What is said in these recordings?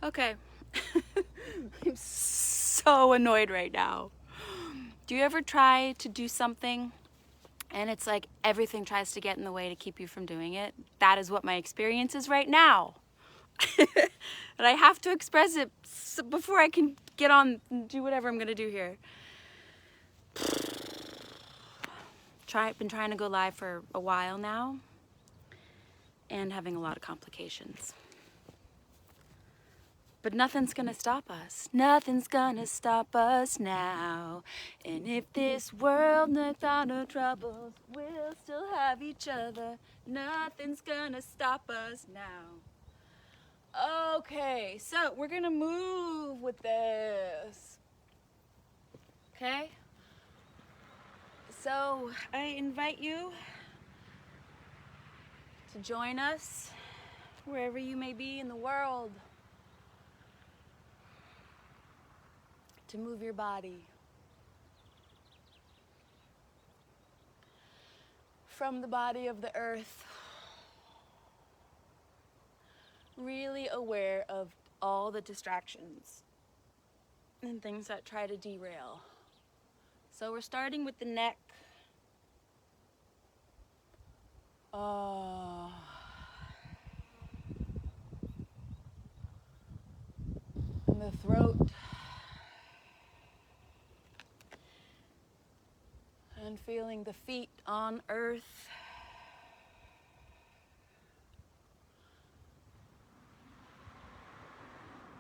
Okay. I'm so annoyed right now. Do you ever try to do something and it's like everything tries to get in the way to keep you from doing it? That is what my experience is right now. And I have to express it before I can get on and do whatever I'm gonna do here. Been trying to go live for a while now and having a lot of complications. But nothing's gonna stop us. Nothing's gonna stop us now. And if this world knows out no troubles, we'll still have each other. Nothing's gonna stop us now. Okay, so we're gonna move with this. Okay? So I invite you to join us wherever you may be in the world, to move your body from the body of the earth, really aware of all the distractions and things that try to derail. So we're starting with the neck. And the throat. And feeling the feet on earth.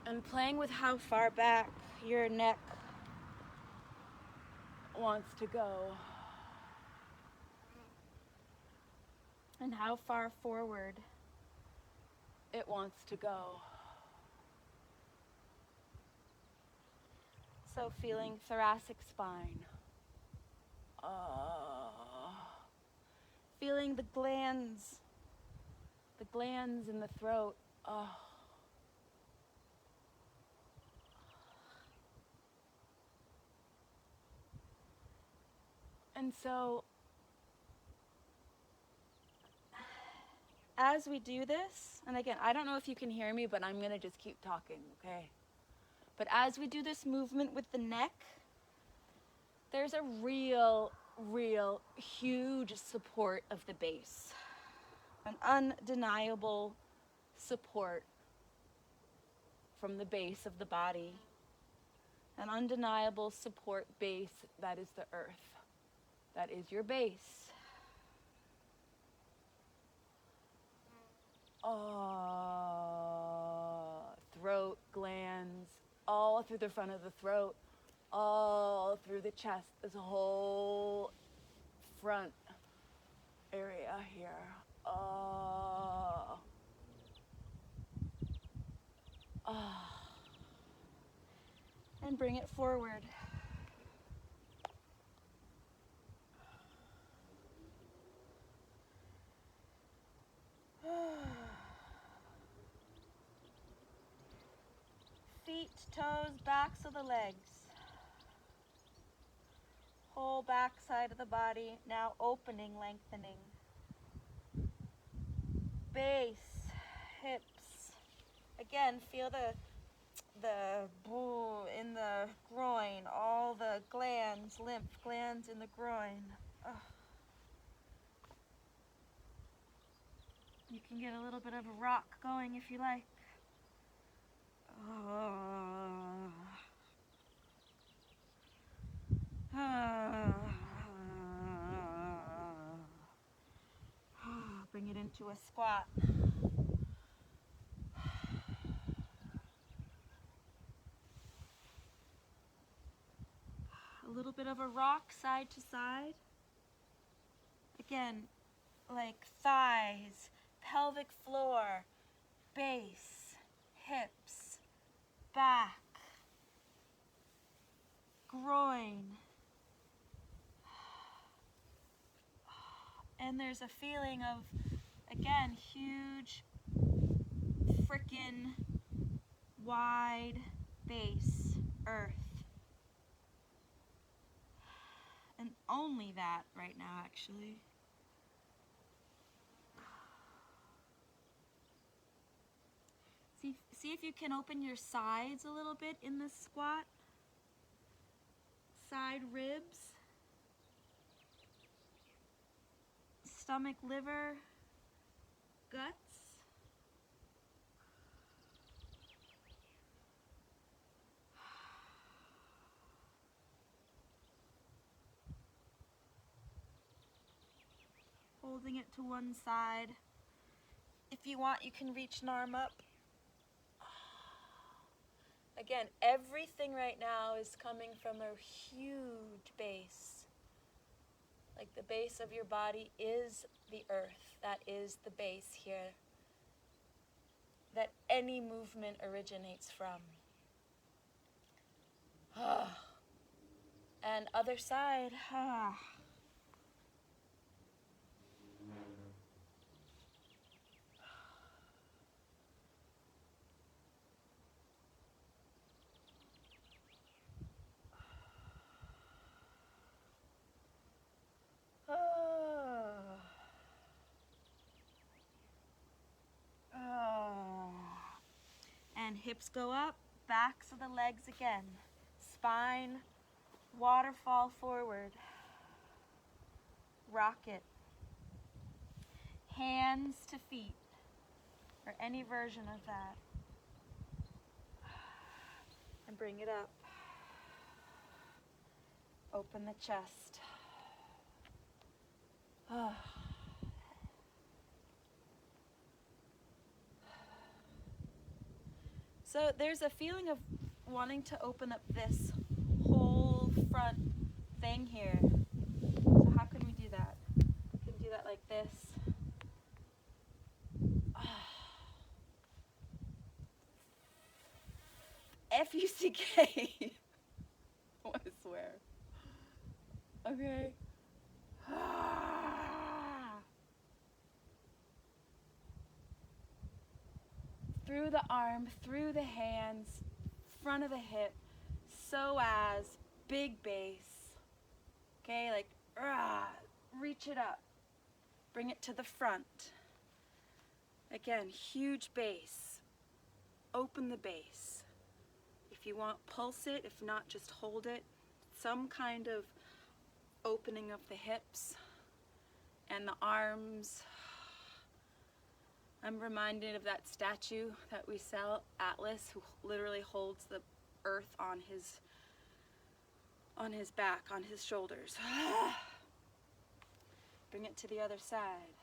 And playing with how far back your neck wants to go. And how far forward it wants to go. So feeling thoracic spine. Feeling the glands in the throat. And so, as we do this, and again, I don't know if you can hear me, but I'm gonna just keep talking, okay? But as we do this movement with the neck, there's a real huge support of the base. An undeniable support from the base of the body. An undeniable support base that is the earth. That is your base. Throat, glands, all through the front of the throat, all through the chest, this whole front area here. And bring it forward. Feet, toes, backs of the legs. Whole back side of the body now opening, lengthening. Base, hips. Again, feel the boo in the groin, all the glands, lymph glands in the groin. You can get a little bit of a rock going if you like. Bring it into a squat. A little bit of a rock side to side. Again, like thighs, pelvic floor, base, hips, back, groin. And there's a feeling of, again, huge, frickin' wide base, earth. And only that right now, actually. See if you can open your sides a little bit in this squat. Side ribs, stomach, liver, guts. Holding it to one side. If you want, you can reach an arm up. Again, everything right now is coming from a huge base. Like the base of your body is the earth. That is the base here that any movement originates from. And other side. And hips go up, backs of the legs again. Spine, waterfall forward. Rocket. Hands to feet, or any version of that. And bring it up. Open the chest. So there's a feeling of wanting to open up this whole front thing here. So how can we do that? We can do that like this. F-U-C-K. I want to swear. Okay. Through the arm, through the hands, front of the hip, psoas, big base. Okay, like, reach it up. Bring it to the front. Again, huge base. Open the base. If you want, pulse it. If not, just hold it. Some kind of opening of the hips and the arms. I'm reminded of that statue that we sell, Atlas, who literally holds the earth on his back, on his shoulders. Bring it to the other side.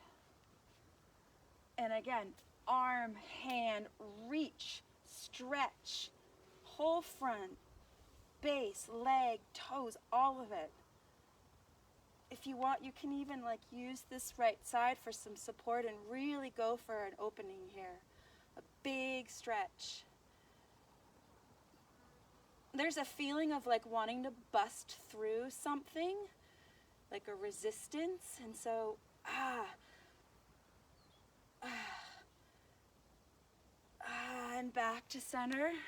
And again, arm, hand, reach, stretch, whole front, base, leg, toes, all of it. If you want, you can even like use this right side for some support and really go for an opening here. A big stretch. There's a feeling of like wanting to bust through something, like a resistance, and so and back to center.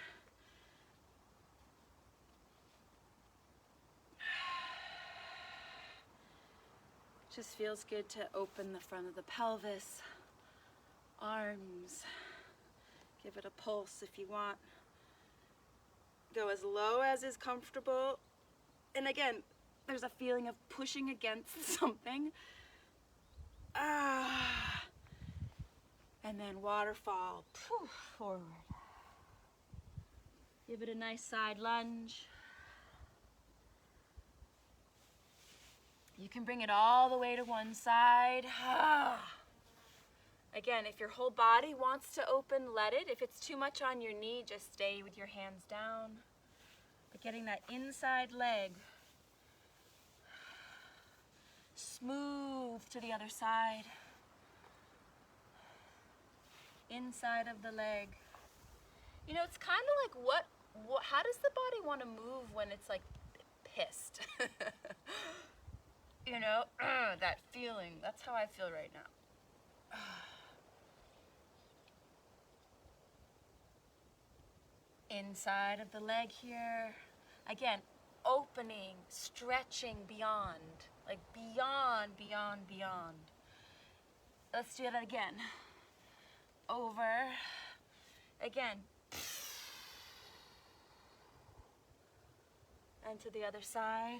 Just feels good to open the front of the pelvis, arms. Give it a pulse if you want. Go as low as is comfortable. And again, there's a feeling of pushing against something. And then waterfall, forward. Give it a nice side lunge. You can bring it all the way to one side. Again, if your whole body wants to open, let it. If it's too much on your knee, just stay with your hands down. But getting that inside leg smooth to the other side. Inside of the leg. You know, it's kind of like what how does the body want to move when it's like pissed? You know, that feeling. That's how I feel right now. Inside of the leg here. Again, opening, stretching beyond. Like beyond, beyond, beyond. Let's do that again. Over. Again, And to the other side.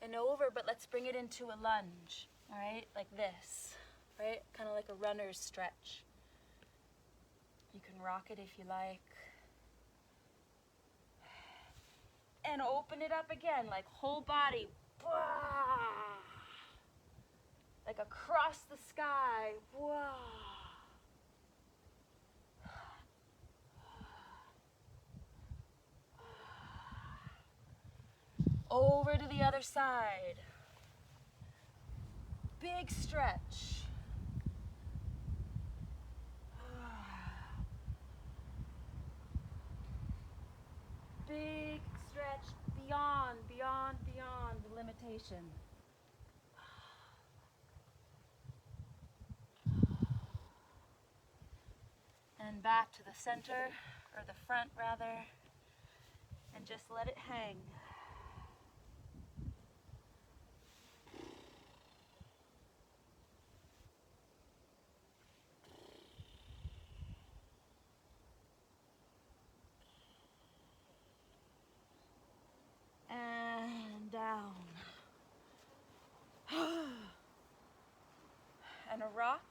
And over, but let's bring it into a lunge, all right? Like this, right? Kind of like a runner's stretch. You can rock it if you like. And open it up again, like whole body. Like across the sky. Over to the other side. Big stretch. Big stretch beyond the limitation. And back to the center, or the front rather, and just let it hang. And down. And a rock.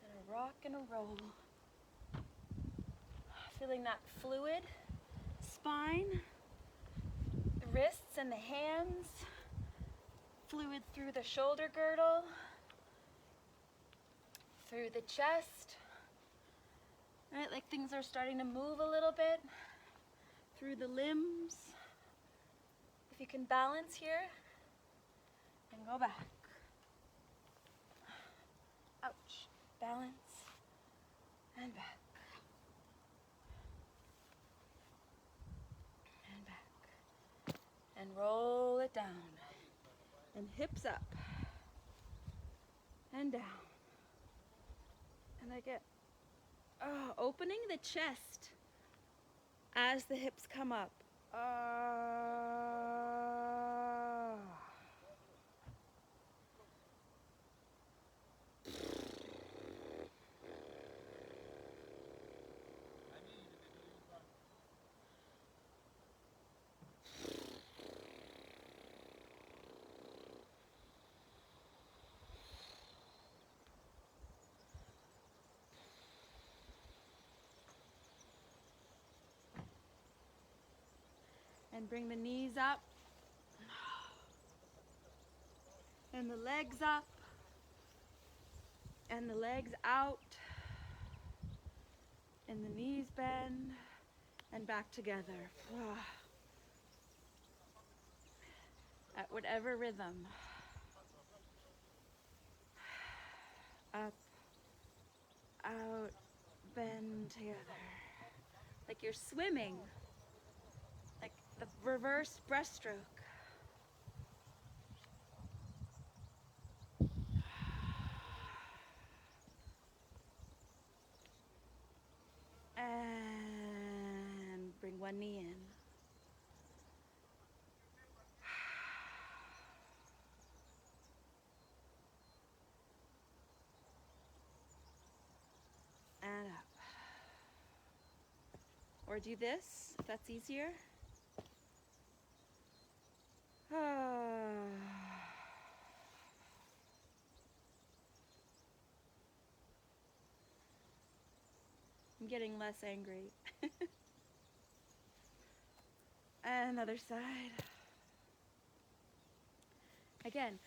And a rock and a roll. Feeling that fluid spine, the wrists and the hands, fluid through the shoulder girdle, through the chest, right? Like things are starting to move a little bit through the limbs. If you can balance here, and go back. Ouch. Balance, and back. And back. And roll it down. And hips up. And down. And I get opening the chest as the hips come up. And bring the knees up. And the legs up. And the legs out. And the knees bend. And back together. At whatever rhythm. Up, out, bend together. Like you're swimming. Like the reverse breaststroke. And bring one knee in. And up. Or do this, if that's easier. I'm getting less angry. And other side. Again,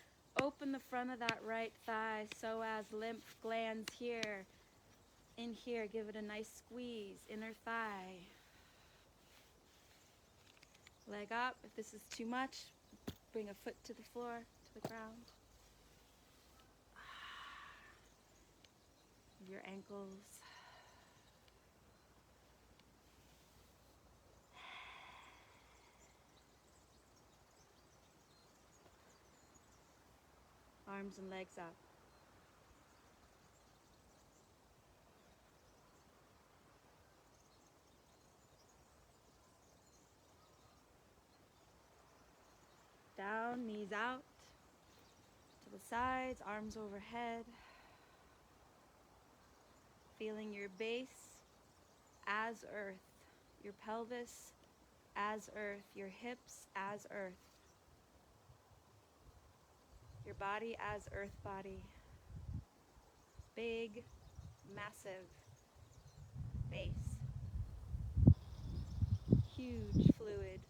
open the front of that right thigh, psoas, lymph glands here. In here, give it a nice squeeze, inner thigh. Leg up. If this is too much, bring a foot to the floor, to the ground. Your ankles. Arms and legs up. Down, knees out. the sides, arms overhead. Feeling your base as earth, your pelvis as earth, your hips as earth, your body as earth body. Big, massive base. Huge fluid,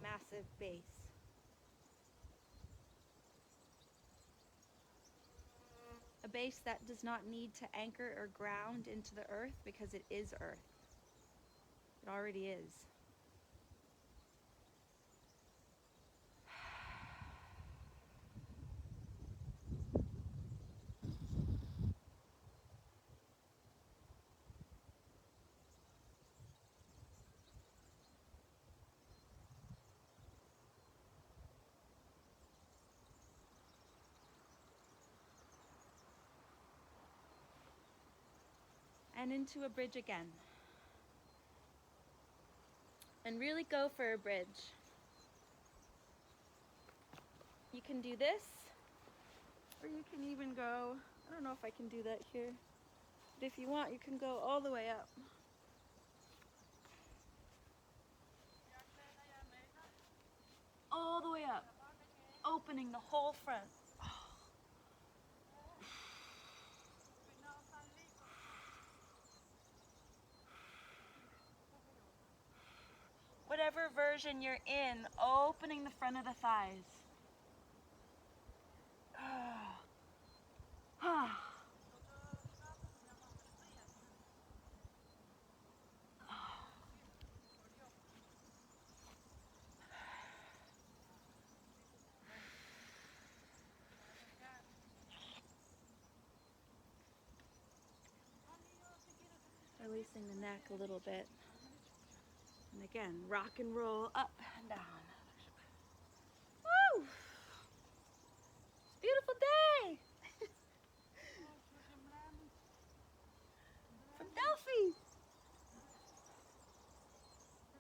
massive base. A base that does not need to anchor or ground into the earth because it is earth. It already is. And into a bridge again. And really go for a bridge. You can do this, or you can even go, I don't know if I can do that here, but if you want, you can go all the way up. All the way up, opening the whole front. Whatever version you're in, opening the front of the thighs. Releasing the neck a little bit. And again, rock and roll up and down. Woo! It's a beautiful day! From Delphi!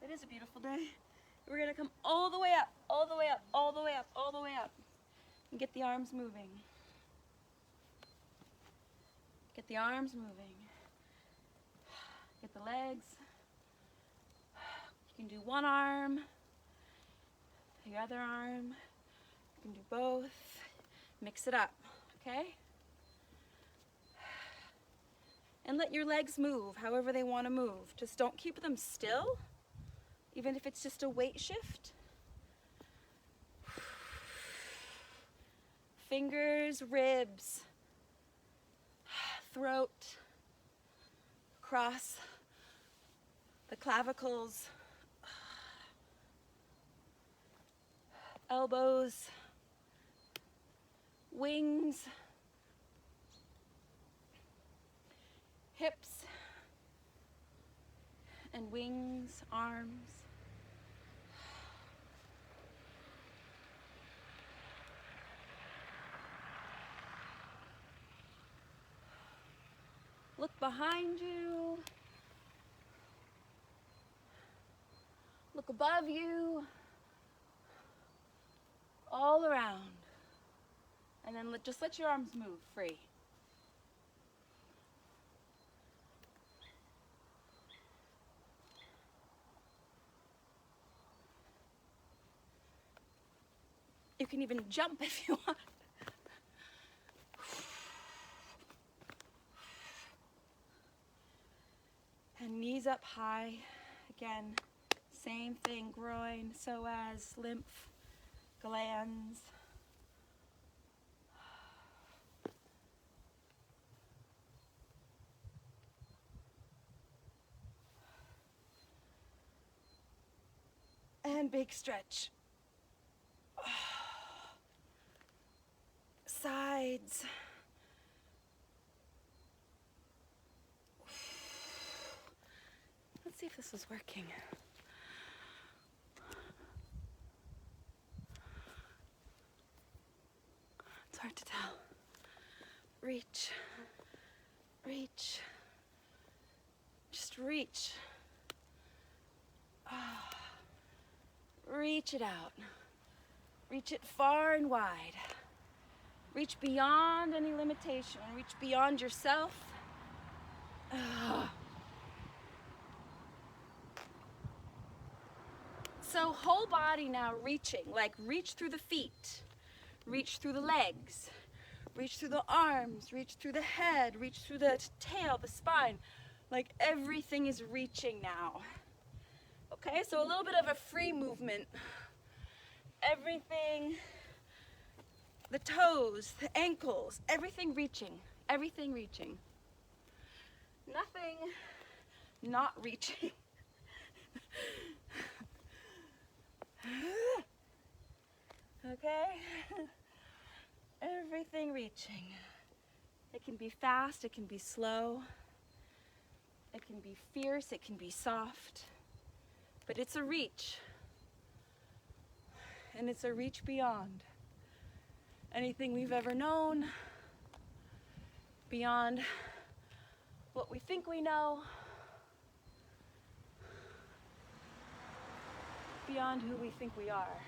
It is a beautiful day. We're gonna come all the way up, all the way up, all the way up, all the way up. And get the arms moving. Get the arms moving. Get the legs. You can do one arm, the other arm. You can do both. Mix it up, okay? And let your legs move however they want to move. Just don't keep them still, even if it's just a weight shift. Fingers, ribs, throat, across the clavicles, elbows, wings, hips, and wings, arms. Look behind you. Look above you. All around. And then just let your arms move free. You can even jump if you want. And knees up high. Again, same thing, groin, psoas, lymph, glands. And big stretch. Sides. Let's see if this is working. It's hard to tell. Reach. Reach. Just reach. Reach it out. Reach it far and wide. Reach beyond any limitation. Reach beyond yourself. So whole body now reaching, like reach through the feet, reach through the legs, reach through the arms, reach through the head, reach through the tail, the spine. Like everything is reaching now. Okay, so a little bit of a free movement. Everything, the toes, the ankles, everything reaching, everything reaching. Nothing not reaching. Okay? Everything reaching. It can be fast, it can be slow, it can be fierce, it can be soft, but it's a reach. And it's a reach beyond anything we've ever known, beyond what we think we know, beyond who we think we are.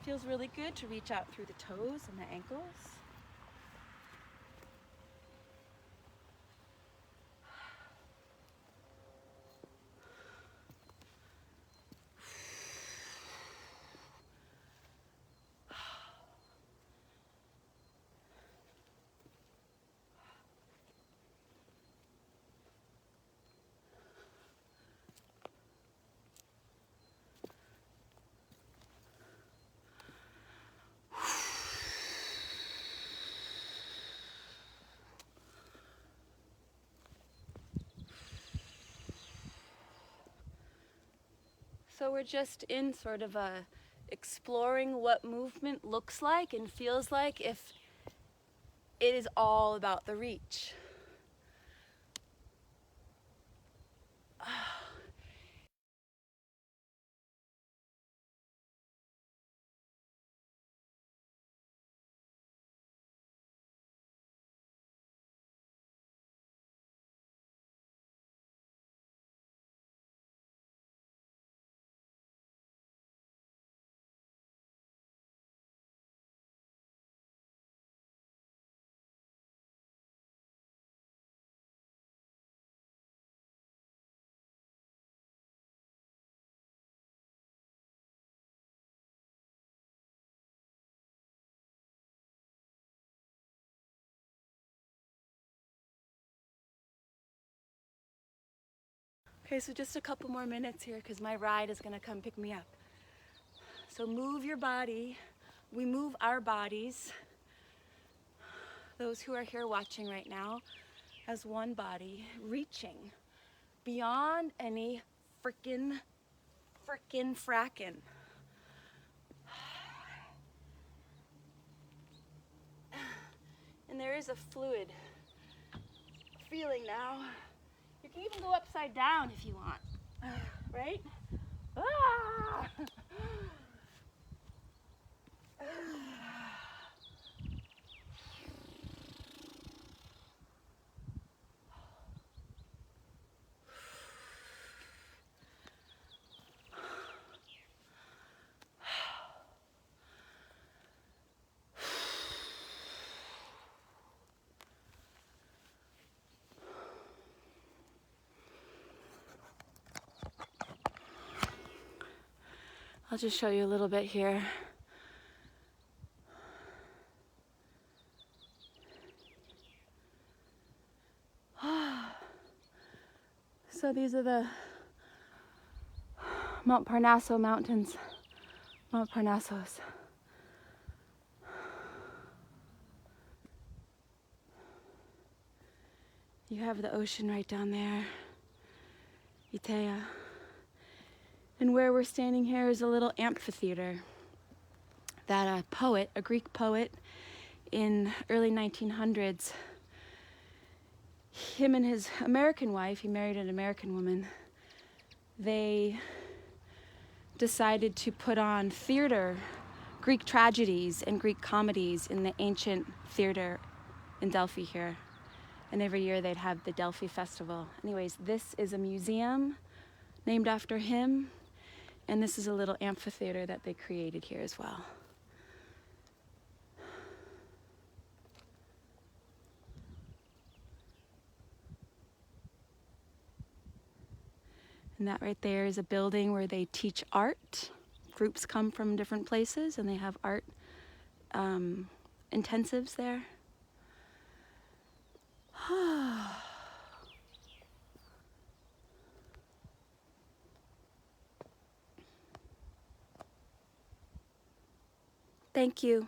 Feels really good to reach out through the toes and the ankles. So we're just in sort of a exploring what movement looks like and feels like if it is all about the reach. Okay, so just a couple more minutes here because my ride is gonna come pick me up. So move your body. We move our bodies. Those who are here watching right now as one body, reaching beyond any frickin' frackin'. And there is a fluid feeling now. You can even go upside down if you want, right? Ah! I'll just show you a little bit here. So these are the Mount Parnaso Mountains, Mount Parnasos. You have the ocean right down there, Itea. And where we're standing here is a little amphitheater that a poet, a Greek poet in early 1900s, him and his American wife, he married an American woman, they decided to put on theater, Greek tragedies and Greek comedies in the ancient theater in Delphi here. And every year they'd have the Delphi Festival. Anyways, this is a museum named after him. And this is a little amphitheater that they created here as well. And that right there is a building where they teach art. Groups come from different places and they have art intensives there. Thank you.